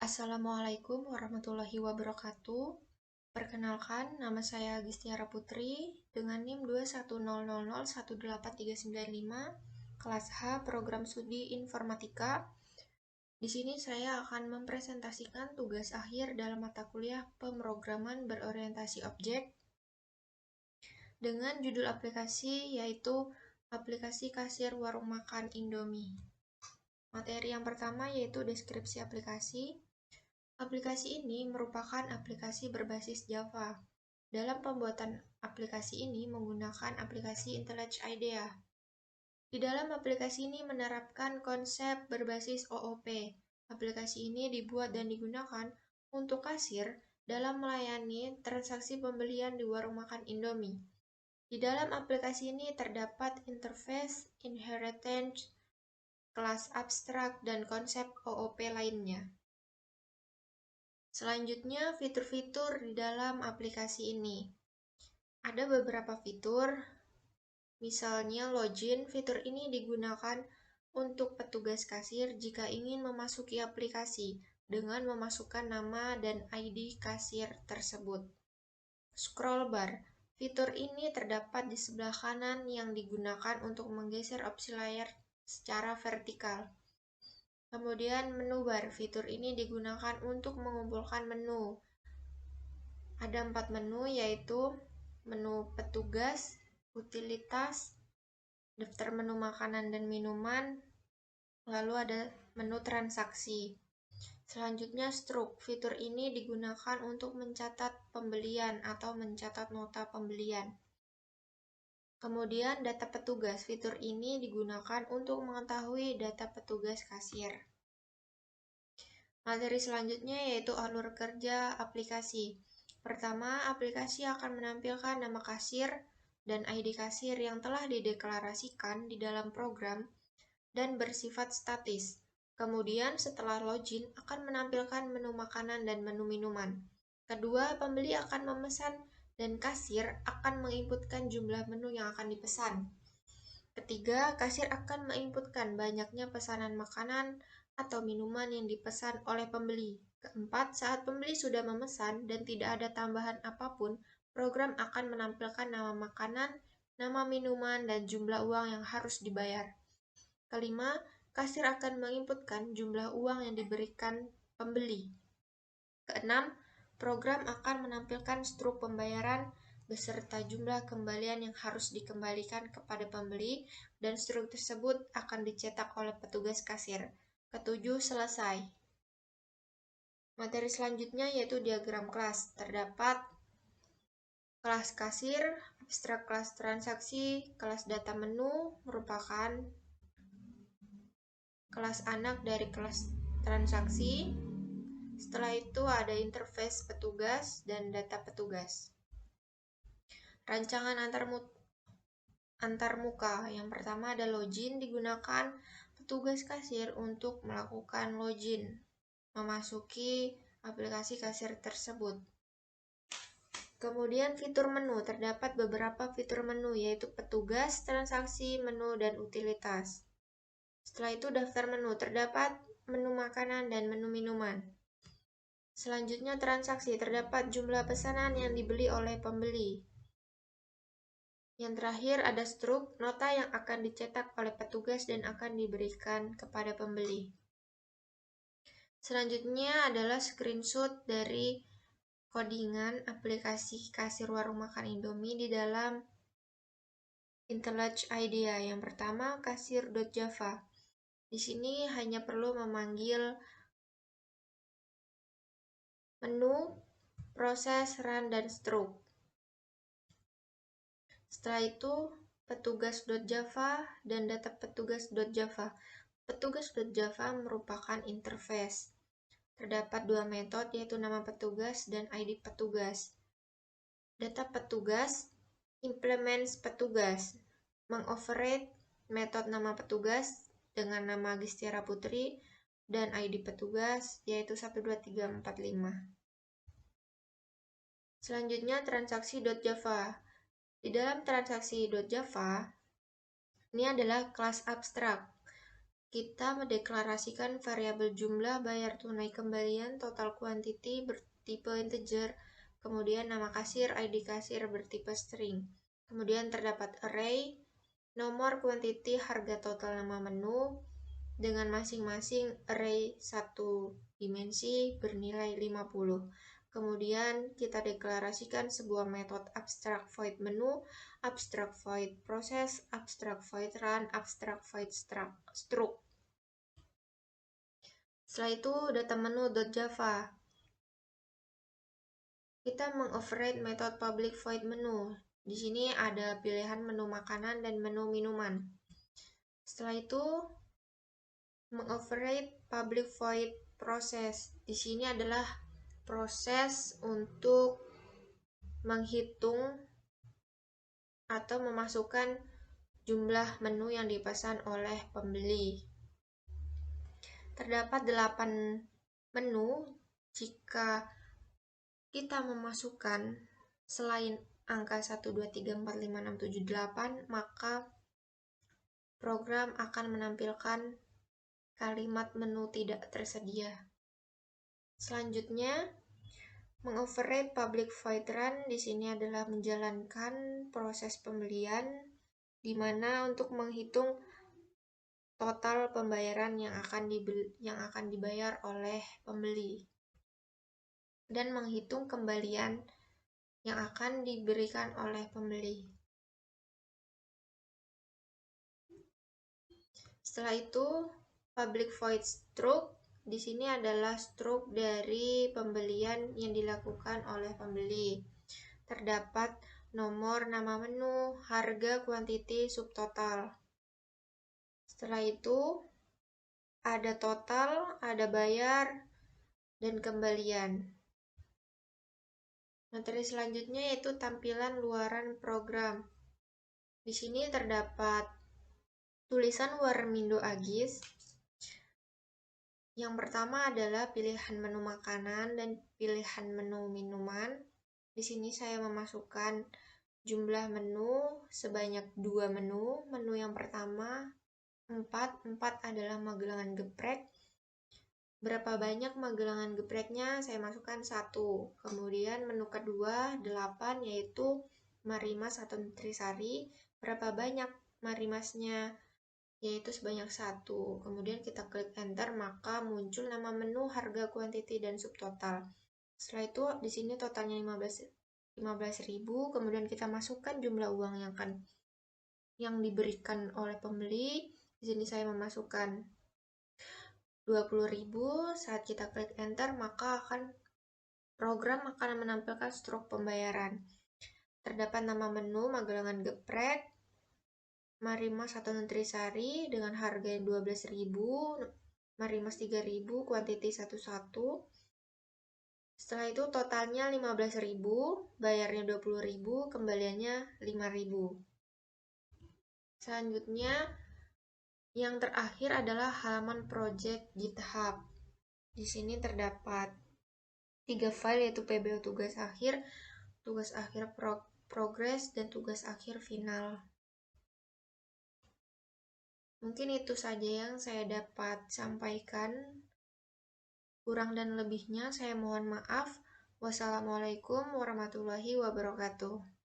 Assalamualaikum warahmatullahi wabarakatuh. Perkenalkan, nama saya Agistiara Putri dengan NIM 210001835, kelas H, Program Studi Informatika. Di sini saya akan mempresentasikan tugas akhir dalam mata kuliah Pemrograman Berorientasi Objek dengan judul aplikasi yaitu Aplikasi Kasir Warung Makan Indomie. Materi yang pertama yaitu deskripsi aplikasi. Aplikasi ini merupakan aplikasi berbasis Java. Dalam pembuatan aplikasi ini menggunakan aplikasi IntelliJ IDEA. Di dalam aplikasi ini menerapkan konsep berbasis OOP. Aplikasi ini dibuat dan digunakan untuk kasir dalam melayani transaksi pembelian di warung makan Indomie. Di dalam aplikasi ini terdapat interface, inheritance, kelas abstrak, dan konsep OOP lainnya. Selanjutnya, fitur-fitur di dalam aplikasi ini. Ada beberapa fitur, misalnya login. Fitur ini digunakan untuk petugas kasir jika ingin memasuki aplikasi dengan memasukkan nama dan ID kasir tersebut. Scroll bar. Fitur ini terdapat di sebelah kanan yang digunakan untuk menggeser opsi layar secara vertikal. Kemudian menu bar, fitur ini digunakan untuk mengumpulkan menu. Ada 4 menu yaitu menu petugas, utilitas, daftar menu makanan dan minuman, lalu ada menu transaksi. Selanjutnya struk, fitur ini digunakan untuk mencatat pembelian atau mencatat nota pembelian. Kemudian data petugas, fitur ini digunakan untuk mengetahui data petugas kasir. Materi selanjutnya yaitu alur kerja aplikasi. Pertama, aplikasi akan menampilkan nama kasir dan ID kasir yang telah dideklarasikan di dalam program dan bersifat statis. Kemudian setelah login akan menampilkan menu makanan dan menu minuman. Kedua, pembeli akan memesan dan kasir akan menginputkan jumlah menu yang akan dipesan. Ketiga, kasir akan menginputkan banyaknya pesanan makanan atau minuman yang dipesan oleh pembeli. Keempat, saat pembeli sudah memesan dan tidak ada tambahan apapun, program akan menampilkan nama makanan, nama minuman, dan jumlah uang yang harus dibayar. Kelima, kasir akan menginputkan jumlah uang yang diberikan pembeli. Keenam, program akan menampilkan struk pembayaran beserta jumlah kembalian yang harus dikembalikan kepada pembeli dan struk tersebut akan dicetak oleh petugas kasir. Ketujuh, selesai. Materi selanjutnya yaitu diagram kelas. Terdapat kelas kasir, abstrak kelas transaksi, kelas data menu merupakan kelas anak dari kelas transaksi. Setelah itu ada interface petugas dan data petugas. Rancangan antarmuka. Yang pertama ada login, digunakan petugas kasir untuk melakukan login, memasuki aplikasi kasir tersebut. Kemudian fitur menu, terdapat beberapa fitur menu yaitu petugas, transaksi, menu, dan utilitas. Setelah itu daftar menu, terdapat menu makanan dan menu minuman. Selanjutnya transaksi, terdapat jumlah pesanan yang dibeli oleh pembeli. Yang terakhir ada struk, nota yang akan dicetak oleh petugas dan akan diberikan kepada pembeli. Selanjutnya adalah screenshot dari codingan aplikasi kasir warung makan Indomie di dalam IntelliJ IDEA. Yang pertama, kasir.java. Di sini hanya perlu memanggil menu, proses, run, dan struk. Setelah itu, petugas.java dan data petugas.java. Petugas.java merupakan interface. Terdapat dua metode yaitu nama petugas dan ID petugas. Data petugas implements petugas, mengoverride metode nama petugas dengan nama Agistiara Putri dan ID petugas yaitu 12345. Selanjutnya transaksi.java. Di dalam transaksi.java ini adalah kelas abstrak. kita mendeklarasikan variabel jumlah bayar tunai kembalian total quantity bertipe integer, kemudian nama kasir, ID kasir bertipe string. Kemudian terdapat array, nomor quantity, harga total nama menu, dengan masing-masing array 1 dimensi bernilai 50. Kemudian kita deklarasikan sebuah metode abstract void menu, abstract void process, abstract void run, abstract void struct. Setelah itu data menu.java. Kita mengoverride metode public void menu. Di sini ada pilihan menu makanan dan menu minuman. Setelah itu mengoverride public void process. Di sini adalah proses untuk menghitung atau memasukkan jumlah menu yang dipesan oleh pembeli. Terdapat 8 menu. Jika kita memasukkan selain angka 1, 2, 3, 4, 5, 6, 7, 8, maka program akan menampilkan kalimat menu tidak tersedia. Selanjutnya, mengoverride public void run di sini adalah menjalankan proses pembelian, di mana untuk menghitung total pembayaran yang akan dibayar oleh pembeli dan menghitung kembalian yang akan diberikan oleh pembeli. Setelah itu, public void struct di sini adalah struct dari pembelian yang dilakukan oleh pembeli. Terdapat nomor nama menu, harga, quantity, subtotal. Setelah itu, ada total, ada bayar, dan kembalian. Materi selanjutnya yaitu tampilan luaran program. Di sini terdapat tulisan Warmindo Agis. Yang pertama adalah pilihan menu makanan dan pilihan menu minuman. Di sini saya memasukkan jumlah menu sebanyak 2 menu. Menu yang pertama 4 adalah magelangan geprek. Berapa banyak magelangan gepreknya? Saya masukkan 1. Kemudian menu kedua 8 yaitu marimas atau nutrisari. Berapa banyak marimasnya? Yaitu sebanyak 1. Kemudian kita klik enter, maka muncul nama menu, harga, quantity, dan subtotal. Setelah itu di sini totalnya 15.000. Kemudian kita masukkan jumlah uang yang diberikan oleh pembeli. Di sini saya memasukkan 20.000. Saat kita klik enter, maka program akan menampilkan struk pembayaran. Terdapat nama menu magelangan geprek, marimas atau nutrisari dengan harga 12.000, marimas 3.000, kuantiti 11. Setelah itu totalnya 15.000, bayarnya 20.000, kembaliannya 5.000. Selanjutnya yang terakhir adalah halaman project GitHub. Di sini terdapat 3 file yaitu PBO tugas akhir progress, dan tugas akhir final. Mungkin itu saja yang saya dapat sampaikan. Kurang dan lebihnya saya mohon maaf. Wassalamualaikum warahmatullahi wabarakatuh.